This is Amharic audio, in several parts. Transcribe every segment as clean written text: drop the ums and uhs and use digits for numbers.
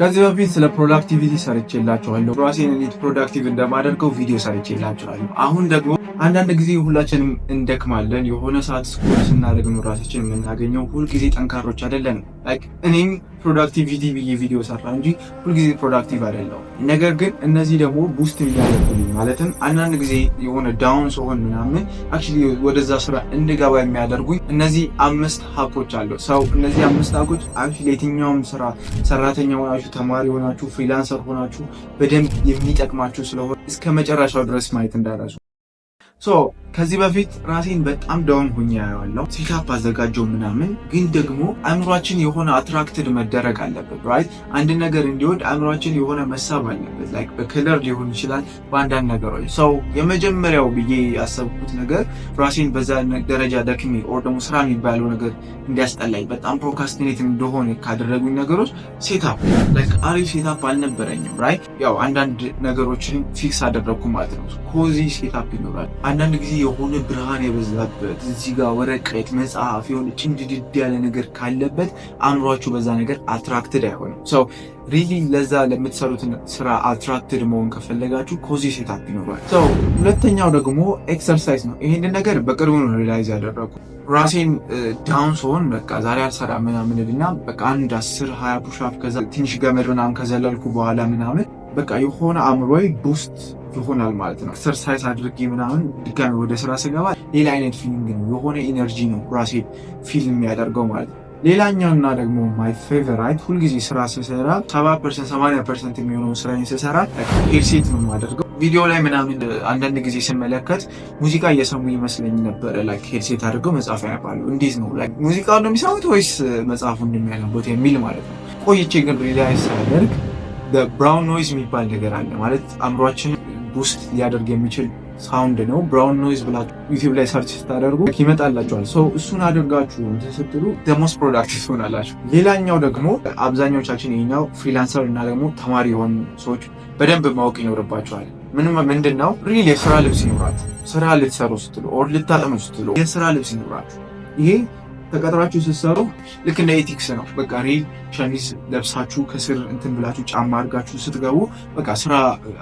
ከዚህ በፊት ስለ ፕሮዳክቲቪቲ ሰርቼላችኋለሁ። ራሴን እንዴት ፕሮዳክቲቭ እንደማደርገው ቪዲዮ ሰርቼላችኋለሁ። አሁን ደግሞ አንዳንድ ጊዜ ሁላችንም እንደክማለን። የሆነ ሰዓት ስኮር ስናደርግ ነው ራሳችን የምናገኘው። ሁልጊዜ ጠንካሮች አይደለንም። እኔም ፕሮዳክቲቪቲ ብዬ ቪዲዮ ሰራ እንጂ ሁልጊዜ ፕሮዳክቲቭ አይደለሁም። ነገር ግን እነዚህ ደግሞ ቡስት የሚያደርጉኝ ማለትም አንዳንድ ጊዜ የሆነ ዳውን ሲሆን ምናምን አክቹዋሊ ወደዛ ስራ እንድገባ የሚያደርጉኝ እነዚህ 5 ሀኮች አሉ። ሰው እነዚህ 5 ሀኮች አክቹዋሊ የትኛውም ስራ ሰራተኛ ሆናችሁ፣ ተማሪ ሆናችሁ፣ ፍሪላንሰር ሆናችሁ በደንብ የሚጠቅማችሁ ስለሆነ እስከ መጨረሻው ድረስ ማየት እንዳትረሱ። ከዚህ በፊት ራሴን በጣም ዳውን ሆኜ ያየዋለሁ። ሴታፕ አዘጋጀው ምናምን፣ ግን ደግሞ አእምሯችን የሆነ አትራክትድ መደረግ አለበት። ራይት አንድ ነገር እንዲወድ አእምሯችን የሆነ መሳብ አለበት። ላይክ በከለር ሊሆን ይችላል፣ በአንዳንድ ነገሮች። የመጀመሪያው ብዬ ያሰብኩት ነገር ራሴን በዛ ደረጃ ደክሜ ኦር ደግሞ ስራ የሚባለው ነገር እንዲያስጠላኝ በጣም ፕሮካስቲኔት እንደሆነ ካደረጉኝ ነገሮች ሴታፕ፣ ላይክ አሪፍ ሴታፕ አልነበረኝም። ራይት ያው አንዳንድ ነገሮችን ፊክስ አደረግኩ ማለት ነው። ኮዚ ሴታፕ ይኖራል። አንዳንድ ጊዜ የሆነ ብርሃን የበዛበት እዚህ ጋር ወረቀት፣ መጽሐፍ፣ የሆነ ጭንድድድ ያለ ነገር ካለበት አእምሯችሁ በዛ ነገር አትራክትድ አይሆንም። ሪሊ ለዛ ለምትሰሩት ስራ አትራክትድ መሆን ከፈለጋችሁ ኮዚ ሴታፕ ይኖራል። ሁለተኛው ደግሞ ኤክሰርሳይዝ ነው። ይሄንን ነገር በቅርቡ ነው ሪላይዝ ያደረኩ። ራሴን ዳውን ሲሆን በቃ ዛሬ አልሰራ ምናምን እና በቃ አንድ 10-20 ፑሽአፕ ከዛ ትንሽ ገመድ ምናምን ከዘለልኩ በኋላ ምናምን በቃ የሆነ አእምሮዬ ቡስት ይሆናል ማለት ነው። ኤክሰርሳይዝ አድርጌ ምናምን ድጋሚ ወደ ስራ ስገባ ሌላ አይነት ፊሊንግ ነው፣ የሆነ ኢነርጂ ነው ራሴ ፊልም የሚያደርገው ማለት ነው። ሌላኛውና ደግሞ ማይ ፌቨራይት ሁልጊዜ ስራ ስሰራ 70% 80% የሚሆነው ስራዬን ስሰራ ሄድሴት ነው የማደርገው። ቪዲዮ ላይ ምናምን አንዳንድ ጊዜ ስመለከት ሙዚቃ እየሰሙ ይመስለኝ ነበረ። ላይክ ሄድሴት አድርገው መጽሐፍ ያነባሉ። እንዴት ነው ላይክ ሙዚቃውን ነው የሚሰሙት ወይስ መጽሐፉን እንደሚያነቡት የሚል ማለት ነው። ቆይቼ ግን ሪላይዝ ሳደርግ ብራውን ኖይዝ የሚባል ነገር አለ ማለት አእምሯችን ቡስት ሊያደርግ የሚችል ሳውንድ ነው። ብራውን ኖይዝ ብላችሁ ዩቲዩብ ላይ ሰርች ስታደርጉ ይመጣላችኋል። እሱን አድርጋችሁ ስትሉ ደሞስ ፕሮዳክቲቭ ትሆናላችሁ። ሌላኛው ደግሞ አብዛኞቻችን ይሄኛው ፍሪላንሰር እና ደግሞ ተማሪ የሆኑ ሰዎች በደንብ ማወቅ ይኖርባቸዋል። ምንድን ነው ሪል የስራ ልብስ ይኖራችሁ። ስራ ልትሰሩ ስትሉ ኦር ልታጠኑ ስትሉ የስራ ልብስ ይኖራችሁ። ይሄ ተቀጥራችሁ ስትሰሩ ልክ እንደ ኤቲክስ ነው። በቃ ሪል ሸሚዝ ለብሳችሁ ከስር እንትን ብላችሁ ጫማ አድርጋችሁ ስትገቡ በቃ ስራ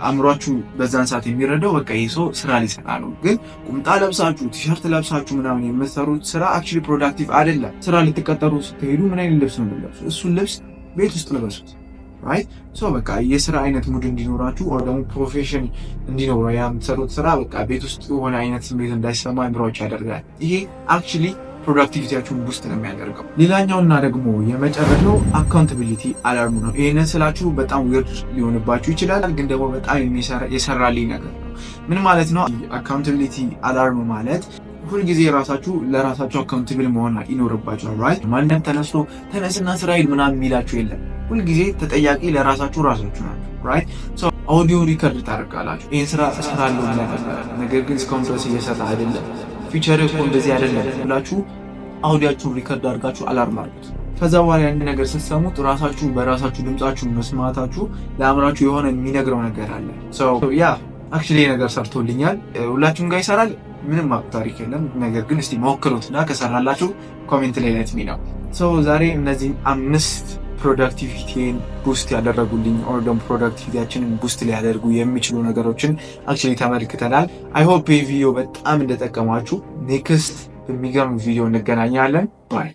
አእምሯችሁ በዛን ሰዓት የሚረዳው በቃ ይሄ ሰው ስራ ሊሰራ ነው። ግን ቁምጣ ለብሳችሁ ቲሸርት ለብሳችሁ ምናምን የምትሰሩት ስራ አክቹዋሊ ፕሮዳክቲቭ አይደለም። ስራ ልትቀጠሩ ስትሄዱ ምን አይነት ልብስ ነው የምትለብሱት? እሱን ልብስ ቤት ውስጥ ልበሱት። ራይት በቃ የስራ አይነት ሙድ እንዲኖራችሁ ኦር ደግሞ ፕሮፌሽን እንዲኖረው ያ የምትሰሩት ስራ በቃ ቤት ውስጥ የሆነ አይነት ስሜት እንዳይሰማ አእምሯችሁ ያደርጋል። ይሄ አክቹዋሊ ፕሮዳክቲቪቲያችሁን ቡስት ነው የሚያደርገው። ሌላኛውና ደግሞ የመጨረሻው አካውንታቢሊቲ አላርም ነው። ይህንን ስላችሁ በጣም ዊርድ ሊሆንባችሁ ይችላል፣ ግን ደግሞ በጣም የሰራልኝ ነገር ነው። ምን ማለት ነው? አካውንታቢሊቲ አላርም ማለት ሁልጊዜ ለራሳችሁ አካውንታብል መሆን ይኖርባችኋል። ራይት ማንም ተነስቶ ተነስና ስራ ሂድ ምናምን የሚላችሁ የለም። ሁልጊዜ ተጠያቂ ለራሳችሁ ናችሁ። ራይት ኦዲዮ ሪከርድ ታደርጋላችሁ። ይህን ስራ እሰራለሁ ነገር ግን እስካሁን ድረስ እየሰራ አይደለም፣ ፊቸር እኮ እንደዚህ አይደለም ብላችሁ አውዲያችሁን ሪከርድ አድርጋችሁ አላርም አድርጉት። ከዛ በኋላ ያን ነገር ስትሰሙት ራሳችሁ በራሳችሁ ድምጻችሁን መስማታችሁ ለአእምሯችሁ የሆነ የሚነግረው ነገር አለ። ያ አክቹዋሊ ነገር ሰርቶልኛል። ሁላችሁም ጋር ይሰራል፣ ምንም ታሪክ የለም። ነገር ግን እስቲ ሞክሩትና ከሰራላችሁ ኮሜንት ላይ ለት ሚ ነው። ዛሬ እነዚህ 5 ፕሮዳክቲቪቲን ቡስት ያደረጉልኝ ኦር ደግሞ ፕሮዳክቲቪቲያችንን ቡስት ሊያደርጉ የሚችሉ ነገሮችን አክቹዋሊ ተመልክተናል። አይ ሆፕ ይህ ቪዲዮ በጣም እንደጠቀማችሁ። ኔክስት በሚገርም ቪዲዮ እንገናኛለን። ባይ